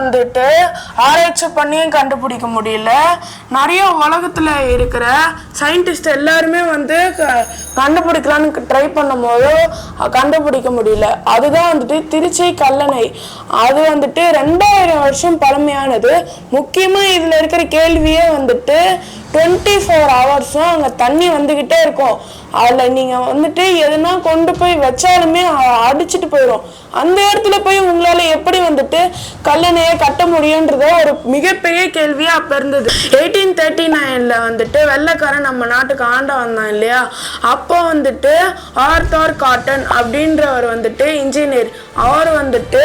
வந்துட்டு ஆராய்ச்சி பண்ணியும் கண்டுபிடிக்க முடியல. நிறைய உலகத்துல இருக்கிற சயின்டிஸ்ட் எல்லாருமே வந்து கண்டுபிடிக்கலான்னு ட்ரை பண்ணும் போது கண்டுபிடிக்க முடியல. அதுதான் வந்துட்டு திருச்சி கல்லணை. அது வந்துட்டு 2000 வருஷம் பழமையானது. முக்கியமா இதுல இருக்கிற கேள்வியே வந்துட்டு 24 ஹவர்ஸும் அங்கே தண்ணி வந்துக்கிட்டே இருக்கும். அதில் நீங்கள் வந்துட்டு எதுனா கொண்டு போய் வச்சாலுமே அடிச்சுட்டு போயிடும். அந்த இடத்துல போய் உங்களால் எப்படி வந்துட்டு கல்லணையை கட்ட முடியுன்றத ஒரு மிகப்பெரிய கேள்வியாக அப்போ இருந்தது. 1839 வந்துட்டு வெள்ளைக்காரன் நம்ம நாட்டுக்கு ஆண்ட வந்தான் இல்லையா, அப்போ வந்துட்டு ஆர்தர் காட்டன் அப்படின்றவர் வந்துட்டு இன்ஜினியர். அவர் வந்துட்டு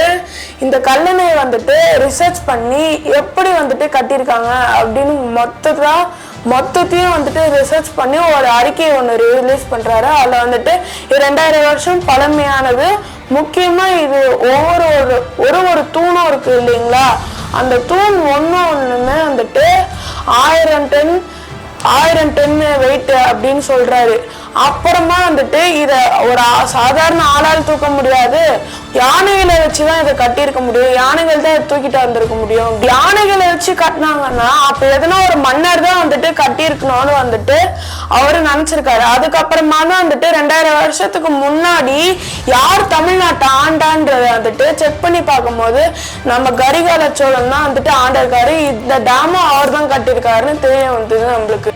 இந்த கல்லணையை வந்துட்டு ரிசர்ச் பண்ணி எப்படி வந்துட்டு கட்டியிருக்காங்க அப்படின்னு மொத்தத்தையும் வந்துட்டு ரிசர்ச் பண்ணி ஒரு அறிக்கையை ஒன்று ரிலீஸ் பண்ணுறாரு. அதில் வந்துட்டு 2000 வருஷம் பழமையானது. முக்கியமாக இது ஒரு தூணும் இருக்குது இல்லைங்களா, அந்த தூண் ஒன்றுமே வந்துட்டு 1000 டன் வெயிட் அப்படின்னு சொல்கிறாரு. அப்புறமா வந்துட்டு இதை ஒரு சாதாரண ஆளால் தூக்க முடியாது, யானைகளை வச்சு தான் இதை கட்டியிருக்க முடியும். யானைகள் தான் தூக்கிட்டு வந்திருக்க முடியும். யானைகளை வச்சு கட்டினாங்கன்னா அப்போ எதுனா ஒரு மன்னர் தான் வந்துட்டு கட்டியிருக்கணும்னு வந்துட்டு அவரு நினைச்சிருக்காரு. அதுக்கப்புறமா தான் வந்துட்டு 2000 வருஷத்துக்கு முன்னாடி யார் தமிழ்நாட்டை ஆண்டான்றத வந்துட்டு செக் பண்ணி பார்க்கும்போது நம்ம கரிகால சோழன் தான் வந்துட்டு ஆண்டிருக்காரு. இந்த டேமும் அவர் தான் கட்டியிருக்காருன்னு தெரிய வந்தது நம்மளுக்கு.